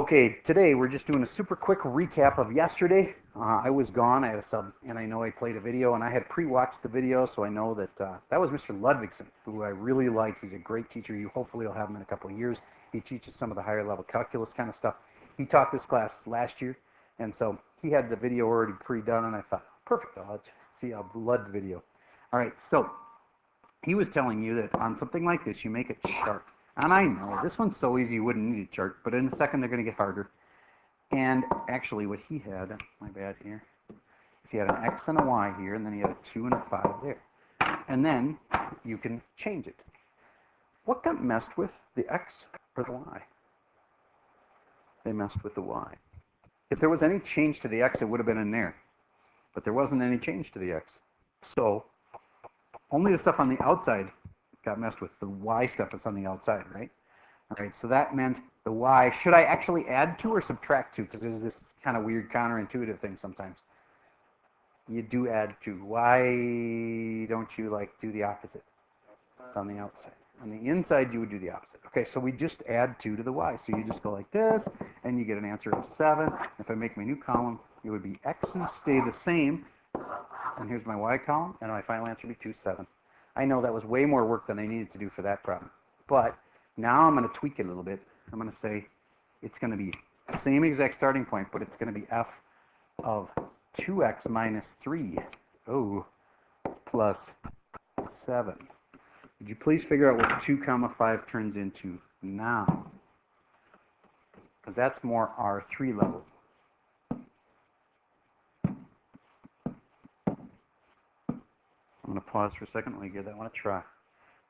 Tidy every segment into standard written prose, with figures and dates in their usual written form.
Okay, today we're just doing a super quick recap of yesterday. I was gone, I had a sub, and I know I played a video, and I had pre-watched the video, so I know that that was Mr. Ludvigson, who I really like. He's a great teacher. You hopefully will have him in a couple of years. He teaches some of the higher level calculus kind of stuff. He taught this class last year, and so he had the video already pre-done, and I thought, perfect, I'll see a Lud video. All right, so he was telling you that on something like this, you make a chart. And I know, this one's so easy you wouldn't need a chart, but in a second they're going to get harder. And actually what he had, my bad here, is he had an X and a Y here, and then he had a 2 and a 5 there. And then you can change it. What got messed with, the X or the Y? They messed with the Y. If there was any change to the X, it would have been in there. But there wasn't any change to the X. So only the stuff on the outside got messed with. The Y stuff is on the outside, right? All right, so that meant the Y, should I actually add to or subtract to? Because there's this kind of weird counterintuitive thing sometimes. You do add to. Why don't you like do the opposite? It's on the outside. On the inside, you would do the opposite. Okay, so we just add 2 to the Y. So you just go like this, and you get an answer of 7. If I make my new column, it would be X's stay the same. And here's my Y column, and my final answer would be 2, 7. I know that was way more work than I needed to do for that problem. But now I'm going to tweak it a little bit. I'm going to say it's going to be the same exact starting point, but it's going to be f of 2x minus 3, plus 7. Would you please figure out what 2 comma 5 turns into now? Because that's more our 3 level. I'm going to pause for a second. Let me give that one a try.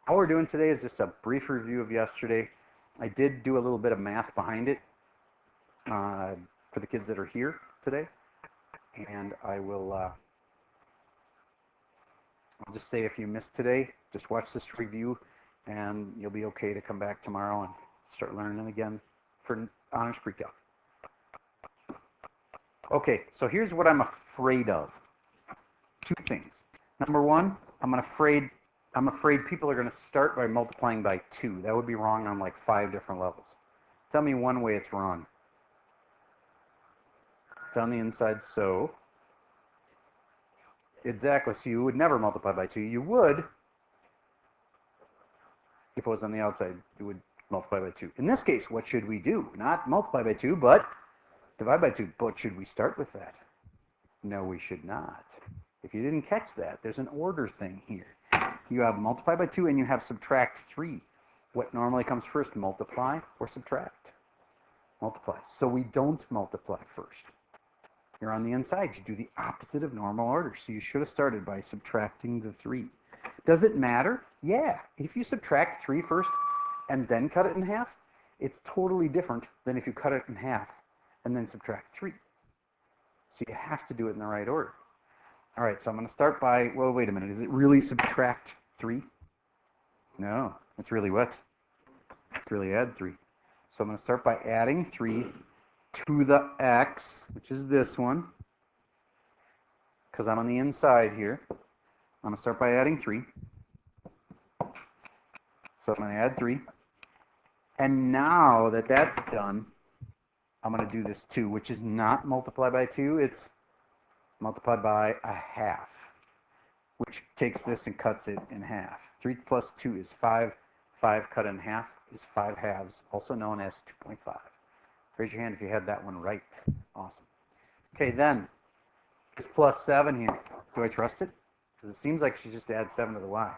All we're doing today is just a brief review of yesterday. I did do a little bit of math behind it for the kids that are here today. And I will I'll just say if you missed today, just watch this review and you'll be okay to come back tomorrow and start learning again for honors pre-calc. Okay, so here's what I'm afraid of. 2 things. Number 1, I'm afraid people are going to start by multiplying by 2. That would be wrong on like 5 different levels. Tell me one way it's wrong. It's on the inside, so. Exactly, so you would never multiply by 2. You would, if it was on the outside, you would multiply by 2. In this case, what should we do? Not multiply by 2, but divide by 2. But should we start with that? No, we should not. If you didn't catch that, there's an order thing here. You have multiply by 2 and you have subtract 3. What normally comes first, multiply or subtract? Multiply. So we don't multiply first. You're on the inside. You do the opposite of normal order. So you should have started by subtracting the 3. Does it matter? Yeah. If you subtract 3 first and then cut it in half, it's totally different than if you cut it in half and then subtract 3. So you have to do it in the right order. All right, so I'm going to start by, well, wait a minute. Is it really subtract 3? No, it's really what? It's really add 3. So I'm going to start by adding 3 to the x, which is this one, because I'm on the inside here. I'm going to start by adding 3. So I'm going to add 3. And now that that's done, I'm going to do this 2, which is not multiply by 2. It's multiplied by a half, which takes this and cuts it in half. 3 plus 2 is 5. 5 cut in half is 5 halves, also known as 2.5. Raise your hand if you had that one right. Awesome. Okay, then, it's plus 7 here. Do I trust it? Because it seems like she just add 7 to the y.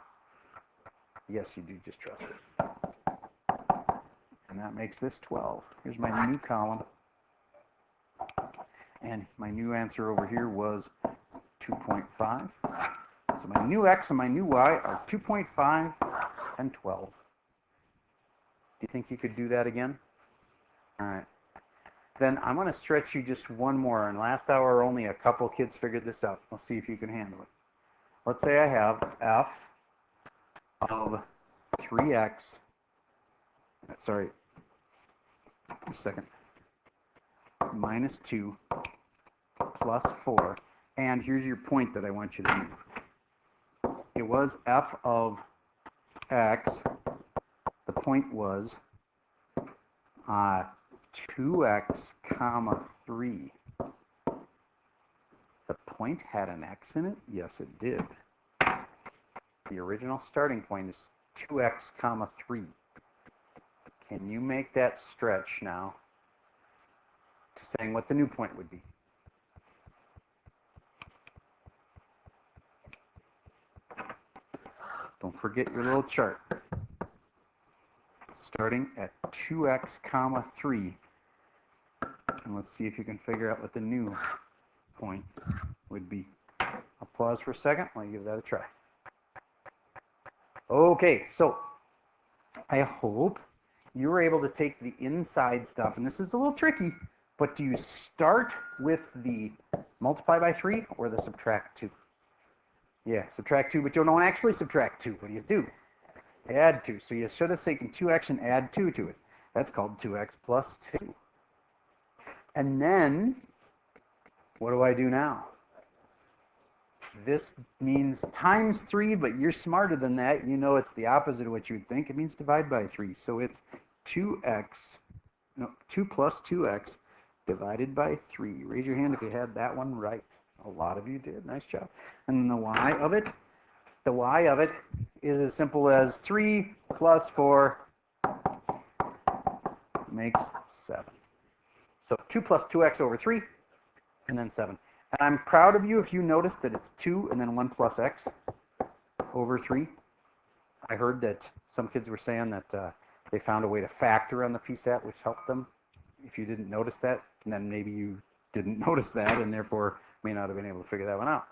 Yes, you do just trust it. And that makes this 12. Here's my new column. And my new answer over here was 2.5. So my new x and my new y are 2.5 and 12. Do you think you could do that again? All right. Then I'm going to stretch you just one more. And last hour, only a couple kids figured this out. We'll see if you can handle it. Let's say I have f of 3x. Sorry. A second. Minus 2 plus 4. And here's your point that I want you to move. It was f of x. The point was 2x comma 3. The point had an x in it? Yes, it did. The original starting point is 2x comma 3. Can you make that stretch now to saying what the new point would be? Don't forget your little chart. Starting at 2x comma 3. And let's see if you can figure out what the new point would be. I'll pause for a second. I'll give that a try. Okay, so I hope you were able to take the inside stuff, and this is a little tricky, but do you start with the multiply by 3 or the subtract 2? Yeah, subtract 2, but you don't actually subtract 2. What do? Add 2. So you should have taken 2x and add 2 to it. That's called 2x plus 2. And then, what do I do now? This means times 3, but you're smarter than that. You know it's the opposite of what you would think. It means divide by 3. So it's 2 plus 2x divided by 3. Raise your hand if you had that one right. A lot of you did. Nice job. And then the y of it is as simple as 3 plus 4 makes 7. So 2 plus 2x over 3, and then 7. And I'm proud of you if you noticed that it's 2 and then 1 plus x over 3. I heard that some kids were saying that they found a way to factor on the PSAT, which helped them. If you didn't notice that, then maybe you didn't notice that and therefore may not have been able to figure that one out.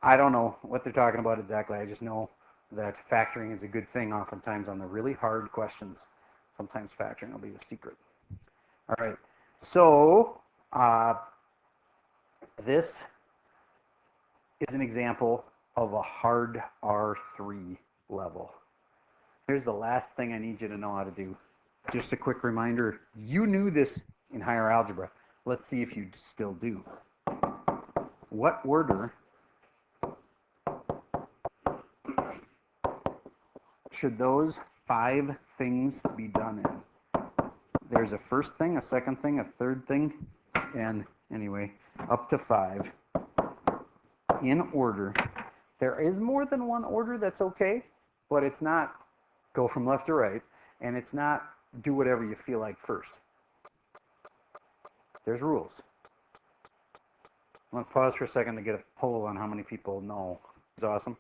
I don't know what they're talking about exactly. I just know that factoring is a good thing oftentimes on the really hard questions. Sometimes factoring will be the secret. All right, so this is an example of a hard R3 level. Here's the last thing I need you to know how to do. Just a quick reminder, you knew this in higher algebra. Let's see if you still do. What order should those 5 things be done in? There's a first thing, a second thing, a third thing, and anyway, up to 5 in order. There is more than one order, that's okay, but it's not go from left to right, and it's not do whatever you feel like first. There's rules. I'm going to pause for a second to get a poll on how many people know. It's awesome.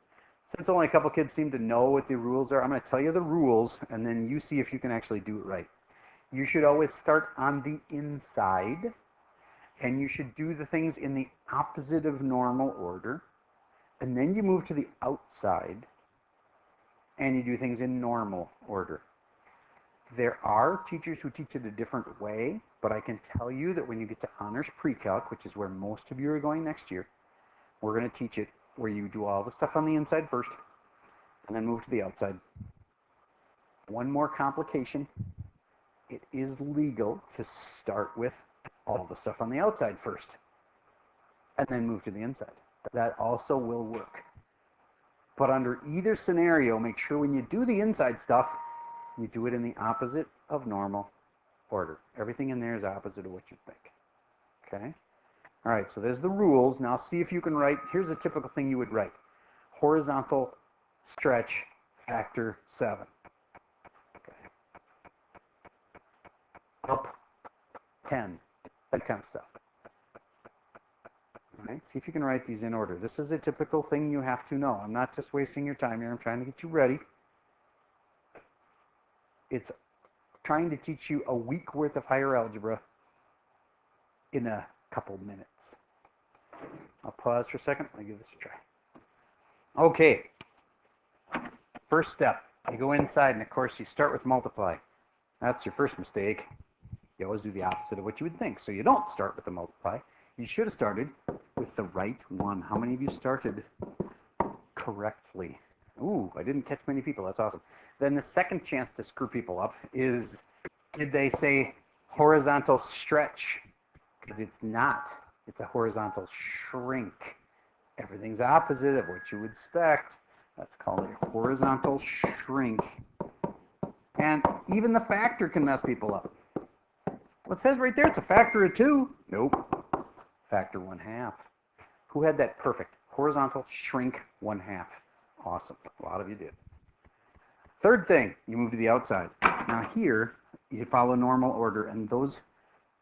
Since only a couple kids seem to know what the rules are, I'm going to tell you the rules, and then you see if you can actually do it right. You should always start on the inside, and you should do the things in the opposite of normal order, and then you move to the outside, and you do things in normal order. There are teachers who teach it a different way, but I can tell you that when you get to honors pre-calc, which is where most of you are going next year, we're going to teach it where you do all the stuff on the inside first, and then move to the outside. One more complication. It is legal to start with all the stuff on the outside first, and then move to the inside. That also will work. But under either scenario, make sure when you do the inside stuff, you do it in the opposite of normal order. Everything in there is opposite of what you think. Okay? All right, so there's the rules. Now see if you can write. Here's a typical thing you would write. Horizontal stretch factor 7. Okay. Up 10. That kind of stuff. All right, see if you can write these in order. This is a typical thing you have to know. I'm not just wasting your time here. I'm trying to get you ready. It's trying to teach you a week worth of higher algebra in a couple minutes. I'll pause for a second. Let me give this a try. Okay. First step, you go inside, and of course you start with multiply. That's your first mistake. You always do the opposite of what you would think. So you don't start with the multiply. You should have started with the right one. How many of you started correctly? Ooh, I didn't catch many people. That's awesome. Then the second chance to screw people up is, did they say horizontal stretch? Because it's not. It's a horizontal shrink. Everything's opposite of what you would expect. That's called a horizontal shrink. And even the factor can mess people up. Well, it says right there it's a factor of 2. Nope. Factor 1/2. Who had that perfect? Horizontal shrink 1/2. Awesome. A lot of you did. Third thing, you move to the outside. Now here, you follow normal order, and those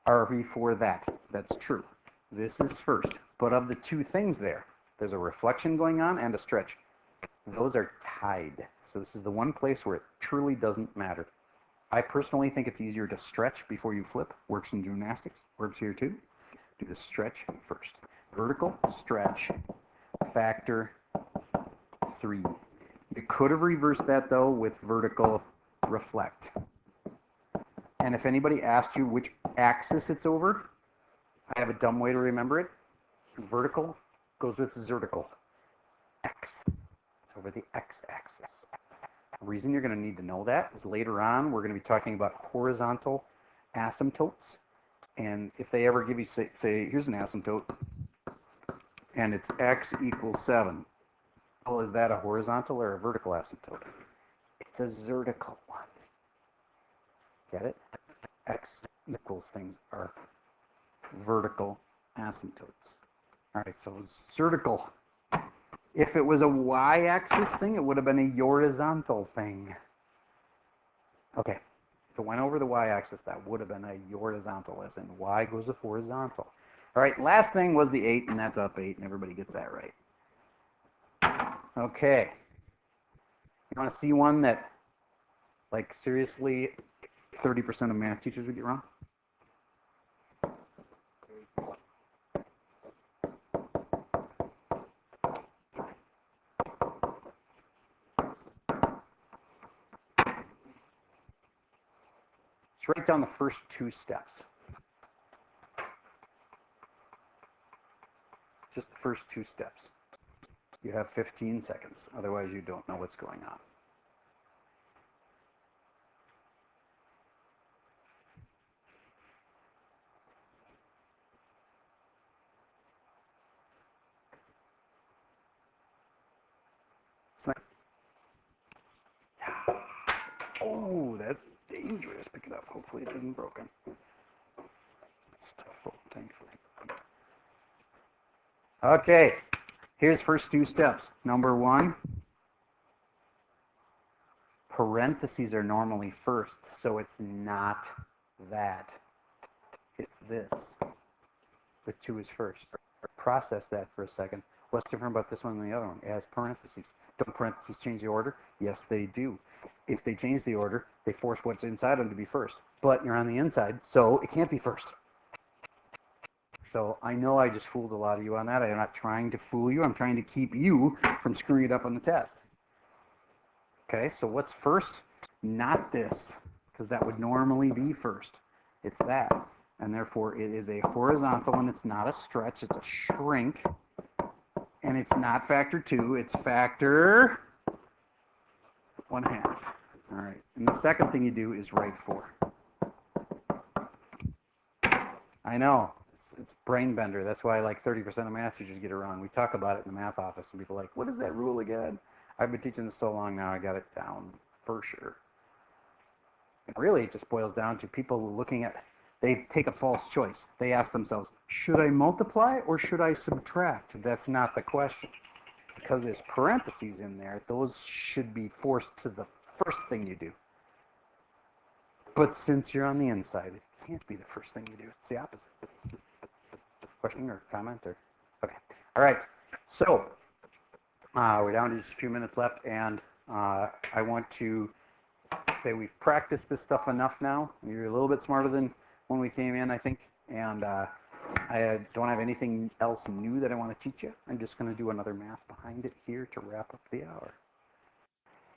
are before that. That's true. This is first. But of the two things there's a reflection going on and a stretch. Those are tied. So this is the one place where it truly doesn't matter. I personally think it's easier to stretch before you flip. Works in gymnastics. Works here too. Do the stretch first. Vertical, stretch, factor 3. You could have reversed that though with vertical, reflect. And if anybody asked you which axis it's over, I have a dumb way to remember it. Vertical goes with zertical. X. It's over the x-axis. The reason you're going to need to know that is later on we're going to be talking about horizontal asymptotes. And if they ever give you, say here's an asymptote, and it's x equals 7. Well, is that a horizontal or a vertical asymptote? It's a zertical one. Get it? X equals things are vertical asymptotes. All right, so zertical. If it was a y-axis thing, it would have been a horizontal thing. Okay, if it went over the y-axis, that would have been a horizontal, as in y goes with horizontal. All right, last thing was the 8, and that's up 8, and everybody gets that right. Okay. You want to see one that, like, seriously, 30% of math teachers would get wrong? Just write down the first 2 steps. Just the first 2 steps. You have 15 seconds. Otherwise, you don't know what's going on. Oh, that's dangerous. Pick it up. Hopefully it isn't broken. Still full, thankfully. Okay, here's first 2 steps. Number 1, parentheses are normally first, so it's not that. It's this. The 2 is first. Process that for a second. What's different about this one than the other one? It has parentheses. Don't parentheses change the order? Yes, they do. If they change the order, they force what's inside them to be first. But you're on the inside, so it can't be first. So I know I just fooled a lot of you on that. I'm not trying to fool you. I'm trying to keep you from screwing it up on the test. Okay, so what's first? Not this, because that would normally be first. It's that. And therefore, it is a horizontal, and it's not a stretch. It's a shrink. And it's not factor 2. It's factor 1/2. All right. And the second thing you do is write 4. I know. It's brain bender. That's why like 30% of math teachers get it wrong. We talk about it in the math office, and people are like, what is that rule again? I've been teaching this so long now, I got it down for sure. And really, it just boils down to people looking at, they take a false choice. They ask themselves, should I multiply or should I subtract? That's not the question. Because there's parentheses in there, those should be forced to the first thing you do. But since you're on the inside, it can't be the first thing you do. It's the opposite. Question or comment? Or okay. All right. So we're down to just a few minutes left, and I want to say we've practiced this stuff enough now. You're a little bit smarter than when we came in, I think, and I don't have anything else new that I want to teach you. I'm just going to do another math behind it here to wrap up the hour.